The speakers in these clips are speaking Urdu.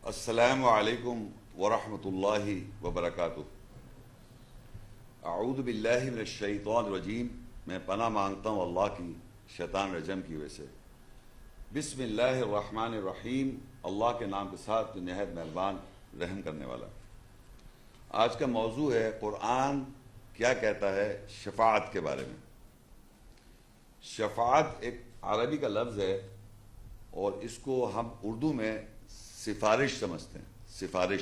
السلام علیکم ورحمۃ اللہ وبرکاتہ۔ اعوذ باللہ من الشیطان الرجیم، میں پناہ مانگتا ہوں اللہ کی شیطان رجم کی وجہ سے۔ بسم اللہ الرحمن الرحیم، اللہ کے نام کے ساتھ جو نہایت مہربان رحم کرنے والا۔ آج کا موضوع ہے قرآن کیا کہتا ہے شفاعت کے بارے میں۔ شفاعت ایک عربی کا لفظ ہے اور اس کو ہم اردو میں سفارش سمجھتے ہیں۔ سفارش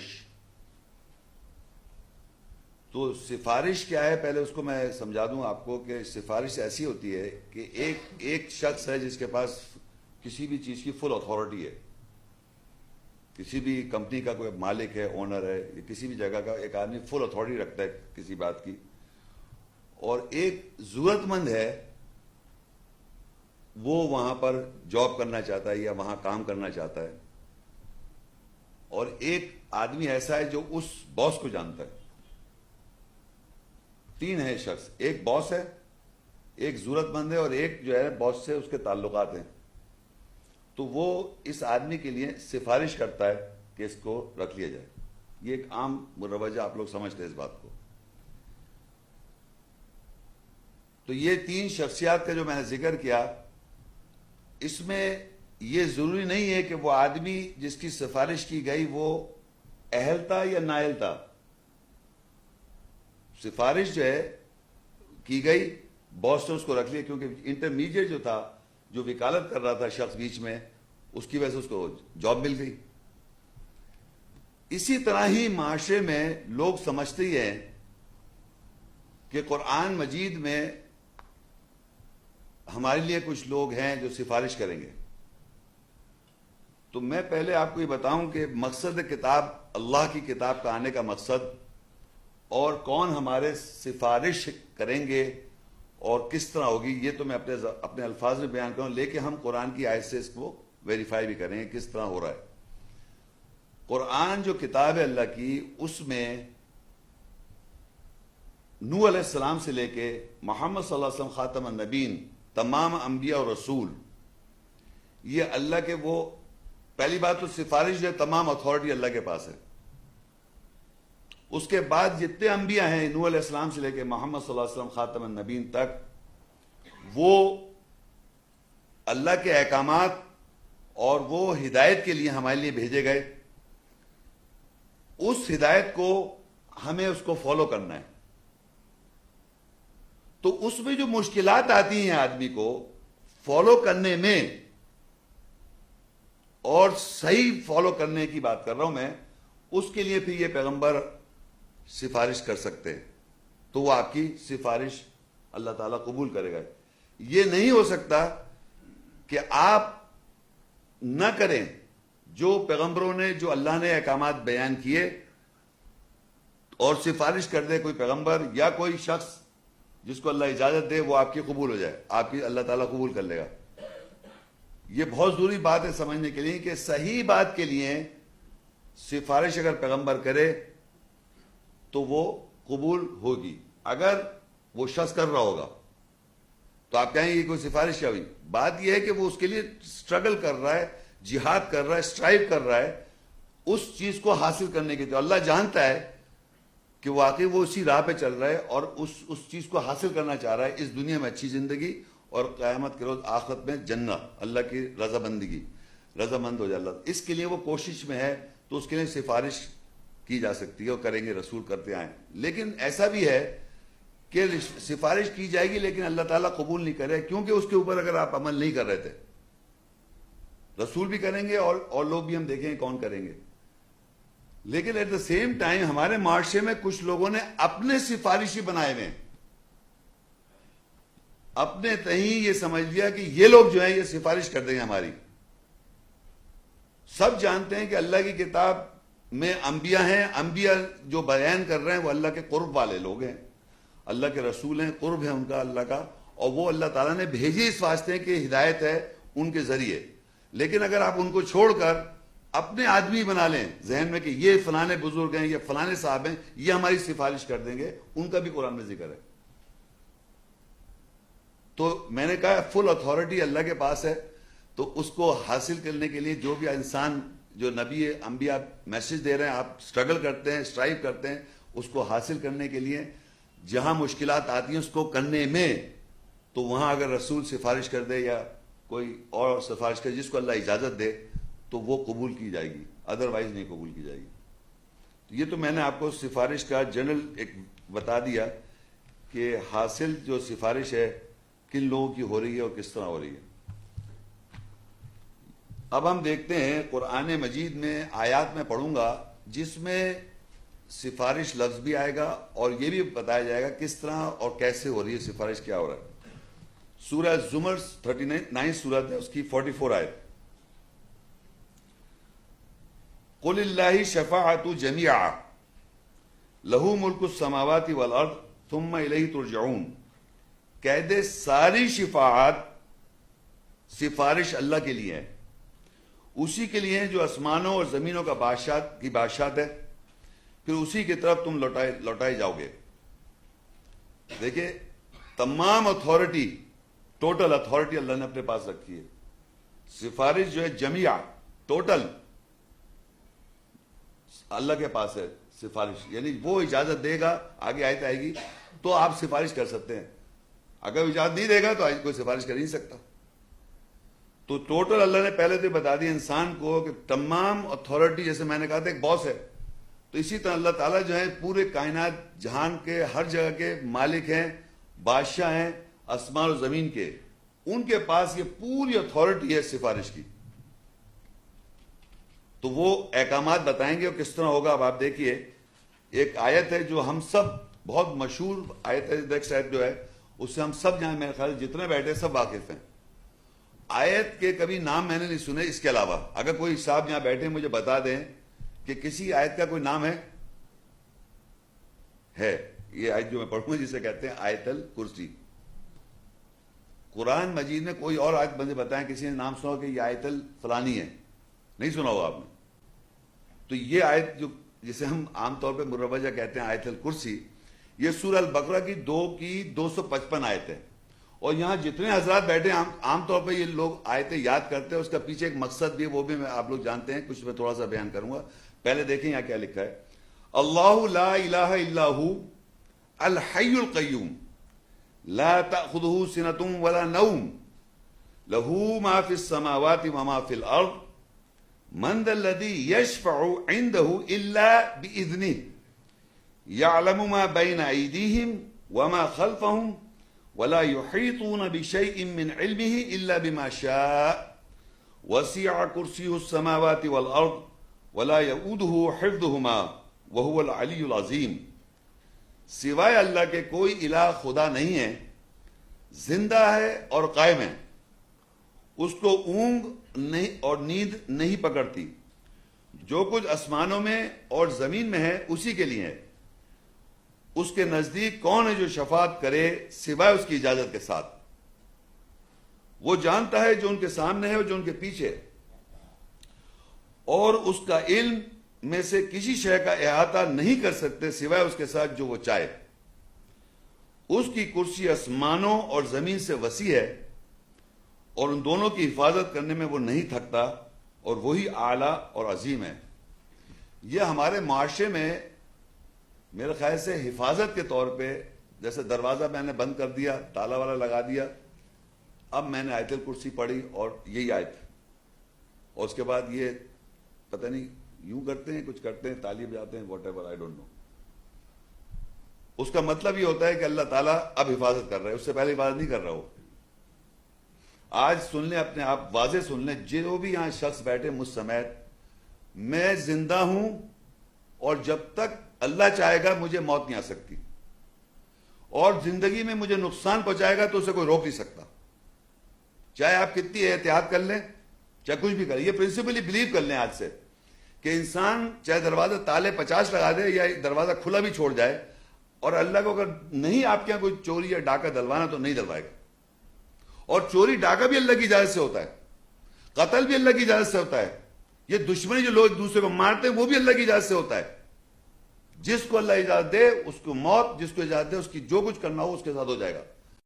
تو سفارش کیا ہے، پہلے اس کو میں سمجھا دوں آپ کو کہ سفارش ایسی ہوتی ہے کہ ایک شخص ہے جس کے پاس کسی بھی چیز کی فل اتھارٹی ہے، کسی بھی کمپنی کا کوئی مالک ہے، اونر ہے، یا کسی بھی جگہ کا ایک آدمی فل اتھارٹی رکھتا ہے کسی بات کی، اور ایک ضرورت مند ہے، وہ وہاں پر جاب کرنا چاہتا ہے یا وہاں کام کرنا چاہتا ہے، اور ایک آدمی ایسا ہے جو اس باس کو جانتا ہے۔ تین ہے شخص، ایک باس ہے، ایک ضرورت مند ہے، اور ایک جو ہے باس سے اس کے تعلقات ہیں۔ تو وہ اس آدمی کے لیے سفارش کرتا ہے کہ اس کو رکھ لیا جائے۔ یہ ایک عام رویہ، آپ لوگ سمجھتے ہیں اس بات کو۔ تو یہ تین شخصیات کا جو میں نے ذکر کیا، اس میں یہ ضروری نہیں ہے کہ وہ آدمی جس کی سفارش کی گئی وہ اہل تھا یا نااہل تھا۔ سفارش جو ہے کی گئی، باس نے اس کو رکھ لیا کیونکہ انٹرمیڈیٹ جو تھا، جو وکالت کر رہا تھا شخص بیچ میں، اس کی وجہ سے اس کو جاب مل گئی۔ اسی طرح ہی معاشرے میں لوگ سمجھتے ہی ہیں کہ قرآن مجید میں ہمارے لیے کچھ لوگ ہیں جو سفارش کریں گے۔ تو میں پہلے آپ کو یہ بتاؤں کہ مقصد کتاب، اللہ کی کتاب کا آنے کا مقصد، اور کون ہمارے سفارش کریں گے اور کس طرح ہوگی، یہ تو میں اپنے الفاظ میں بیان کروں، لیکن ہم قرآن کی آیت سے اس کو ویریفائی بھی کریں گے کس طرح ہو رہا ہے۔ قرآن جو کتاب ہے اللہ کی، اس میں نوح علیہ السلام سے لے کے محمد صلی اللہ علیہ وسلم خاتم النبیین، تمام انبیاء اور رسول، یہ اللہ کے وہ پہلی بات تو سفارش جو ہے تمام اتھارٹی اللہ کے پاس ہے۔ اس کے بعد جتنے انبیاء ہیں نوح علیہ السلام سے لے کے محمد صلی اللہ علیہ وسلم خاتم النبیین تک، وہ اللہ کے احکامات اور وہ ہدایت کے لیے ہمارے لیے بھیجے گئے۔ اس ہدایت کو ہمیں اس کو فالو کرنا ہے۔ تو اس میں جو مشکلات آتی ہیں آدمی کو فالو کرنے میں، اور صحیح فالو کرنے کی بات کر رہا ہوں میں، اس کے لیے پھر یہ پیغمبر سفارش کر سکتے ہیں، تو وہ آپ کی سفارش اللہ تعالیٰ قبول کرے گا۔ یہ نہیں ہو سکتا کہ آپ نہ کریں جو پیغمبروں نے، جو اللہ نے احکامات بیان کیے، اور سفارش کر دے کوئی پیغمبر یا کوئی شخص جس کو اللہ اجازت دے، وہ آپ کی قبول ہو جائے، آپ کی اللہ تعالیٰ قبول کر لے گا۔ یہ بہت ضروری بات ہے سمجھنے کے لیے کہ صحیح بات کے لیے سفارش اگر پیغمبر کرے تو وہ قبول ہوگی۔ اگر وہ شخص کر رہا ہوگا تو آپ کہیں گے کوئی سفارش کیا ہوئی؟ بات یہ ہے کہ وہ اس کے لیے سٹرگل کر رہا ہے، جہاد کر رہا ہے، سٹرائیو کر رہا ہے اس چیز کو حاصل کرنے کے لیے۔ اللہ جانتا ہے کہ واقعی وہ اسی راہ پہ چل رہا ہے اور اس چیز کو حاصل کرنا چاہ رہا ہے، اس دنیا میں اچھی زندگی اور قیامت کے روز آخرت میں جنت، اللہ کی رضا بندگی، رضا مند ہو جائے اللہ۔ اس کے لیے وہ کوشش میں ہے، تو اس کے لیے سفارش کی جا سکتی ہے، اور کریں گے، رسول کرتے آئیں۔ لیکن ایسا بھی ہے کہ سفارش کی جائے گی لیکن اللہ تعالیٰ قبول نہیں کرے، کیونکہ اس کے اوپر اگر آپ عمل نہیں کر رہے تھے۔ رسول بھی کریں گے اور لوگ بھی ہم دیکھیں گے کون کریں گے، لیکن ایٹ دا سیم ٹائم ہمارے معاشرے میں کچھ لوگوں نے اپنے سفارشی بنائے ہوئے ہیں، اپنے تہیں یہ سمجھ لیا کہ یہ لوگ جو ہیں یہ سفارش کر دیں گے ہماری۔ سب جانتے ہیں کہ اللہ کی کتاب میں انبیاء ہیں، انبیاء جو بیان کر رہے ہیں وہ اللہ کے قرب والے لوگ ہیں، اللہ کے رسول ہیں، قرب ہے ان کا اللہ کا، اور وہ اللہ تعالیٰ نے بھیجی اس واسطے کہ ہدایت ہے ان کے ذریعے۔ لیکن اگر آپ ان کو چھوڑ کر اپنے آدمی بنا لیں ذہن میں کہ یہ فلانے بزرگ ہیں، یہ فلانے صاحب ہیں، یہ ہماری سفارش کر دیں گے، ان کا بھی قرآن میں ذکر ہے۔ تو میں نے کہا فل اتھارٹی اللہ کے پاس ہے، تو اس کو حاصل کرنے کے لیے جو بھی انسان جو نبی انبیاء میسج دے رہے ہیں، آپ سٹرگل کرتے ہیں، اسٹرائیو کرتے ہیں اس کو حاصل کرنے کے لیے، جہاں مشکلات آتی ہیں اس کو کرنے میں، تو وہاں اگر رسول سفارش کر دے یا کوئی اور سفارش کرے جس کو اللہ اجازت دے تو وہ قبول کی جائے گی، ادروائز نہیں قبول کی جائے گی. تو یہ تو میں نے آپ کو سفارش کا جنرل ایک بتا دیا کہ حاصل جو سفارش ہے کن لوگوں کی ہو رہی ہے اور کس طرح ہو رہی ہے. اب ہم دیکھتے ہیں قرآن مجید میں آیات میں پڑھوں گا جس میں سفارش لفظ بھی آئے گا اور یہ بھی بتایا جائے گا کس طرح اور کیسے ہو رہی ہے سفارش، کیا ہو رہا ہے. سورہ زمر 39 سورت ہے، اس کی 44 آیت. قل اللہ شفاعت جمیعا لہو ملک السماوات والارض ثم الیہ ترجعون. کہہ دے ساری سفارش اللہ کے لیے ہے، اسی کے لیے جو آسمانوں اور زمینوں کا بادشاہت ہے، پھر اسی کی طرف تم لوٹائے جاؤ گے. دیکھیں تمام اتھارٹی، ٹوٹل اتھارٹی اللہ نے اپنے پاس رکھی ہے. سفارش جو ہے جمیع، ٹوٹل اللہ کے پاس ہے سفارش، یعنی وہ اجازت دے گا، آگے آیت آئے گی تو آپ سفارش کر سکتے ہیں، اگر اجازت نہیں دے گا تو کوئی سفارش کر نہیں سکتا. تو ٹوٹل اللہ نے پہلے تو بتا دیا انسان کو کہ تمام اتھارٹی، جیسے میں نے کہا تھا ایک باس ہے، تو اسی طرح اللہ تعالیٰ جو ہے پورے کائنات جہان کے ہر جگہ کے مالک ہیں، بادشاہ ہیں، آسمان و زمین کے، ان کے پاس یہ پوری اتھارٹی ہے سفارش کی. تو وہ احکامات بتائیں گے اور کس طرح ہوگا. اب آپ دیکھیے ایک آیت ہے جو ہم سب بہت مشہور آیت ہے، نیکسٹ آیت جو ہے اس سے ہم سب یہاں میرے خیال جتنے بیٹھے سب واقف ہیں. آیت کے کبھی نام میں نے نہیں سنے، اس کے علاوہ اگر کوئی صاحب یہاں بیٹھے مجھے بتا دیں کہ کسی آیت کا کوئی نام ہے. یہ آیت جو میں پڑھوں جسے کہتے ہیں آیت الکرسی. قرآن مجید میں کوئی اور آیت مجھے بتائیں کسی نے نام سنا کہ یہ آیت الفلانی ہے، نہیں سنا ہوگا آپ نے. تو یہ آیت جو جسے ہم عام طور پہ مروجہ کہتے ہیں آیت الکرسی، یہ سورہ البقرہ کی 255 آیت ہے. اور یہاں جتنے حضرات بیٹھے ہیں عام طور پہ یہ لوگ آیتیں یاد کرتے ہیں، اس کا پیچھے ایک مقصد بھی ہے، وہ بھی آپ لوگ جانتے ہیں، کچھ میں تھوڑا سا بیان کروں گا. پہلے دیکھیں یہاں کیا لکھا ہے. اللہ لا الہ الا ہو الحی القیوم لا تأخذہ سنۃ ولا نوم لہ ما فی السماوات وما فی الارض من ذا الذی یشفع عنده الا بإذنہ یعلم ما بین ایدیہم وما خلفہم ولا يحيطون بشيء من علمه إلا بما شاء وسع كرسيه السماوات والأرض ولا يؤوده حفظهما وهو العلي العظيم. سوائے اللہ کے کوئی الہ خدا نہیں ہے، زندہ ہے اور قائم ہے، اس کو اونگ نہیں اور نیند نہیں پکڑتی. جو کچھ آسمانوں میں اور زمین میں ہے اسی کے لیے ہے. اس کے نزدیک کون ہے جو شفاعت کرے سوائے اس کی اجازت کے ساتھ. وہ جانتا ہے جو ان کے سامنے ہے اور جو ان کے پیچھے ہے، اور اس کا علم میں سے کسی شے کا احاطہ نہیں کر سکتے سوائے اس کے ساتھ جو وہ چاہے. اس کی کرسی آسمانوں اور زمین سے وسیع ہے اور ان دونوں کی حفاظت کرنے میں وہ نہیں تھکتا، اور وہی اعلیٰ اور عظیم ہے. یہ ہمارے معاشرے میں میرے خیال سے حفاظت کے طور پہ، جیسے دروازہ میں نے بند کر دیا، تالا والا لگا دیا، اب میں نے آیت الکرسی پڑھی اور یہی آیت، اور اس کے بعد یہ پتہ نہیں یوں کرتے ہیں، کچھ کرتے ہیں، تالی بجاتے ہیں، whatever, I don't know. اس کا مطلب یہ ہوتا ہے کہ اللہ تعالیٰ اب حفاظت کر رہا ہے، اس سے پہلے حفاظت نہیں کر رہا ہو. آج سن لیں، اپنے آپ واضح سن لیں، جو بھی یہاں شخص بیٹھے مجھ سمیت، میں زندہ ہوں اور جب تک اللہ چاہے گا مجھے موت نہیں آ سکتی، اور زندگی میں مجھے نقصان پہنچائے گا تو اسے کوئی روک نہیں سکتا. چاہے آپ کتنی احتیاط کر لیں، چاہے کچھ بھی کریں. یہ پرنسپلی بلیو کر لیں آج سے کہ انسان چاہے دروازہ تالے 50 لگا دے یا دروازہ کھلا بھی چھوڑ جائے، اور اللہ کو اگر نہیں آپ کے یہاں کوئی چوری یا ڈاکہ دلوانا تو نہیں دلوائے گا. اور چوری ڈاکہ بھی اللہ کی اجازت سے ہوتا ہے، قتل بھی اللہ کی اجازت سے ہوتا ہے. یہ دشمنی جو لوگ ایک دوسرے کو مارتے ہیں وہ بھی اللہ کی اجازت سے ہوتا ہے. جس کو اللہ اجازت دے اس کو موت، جس کو اجازت دے اس کی جو کچھ کرنا ہو اس کے ساتھ ہو جائے گا.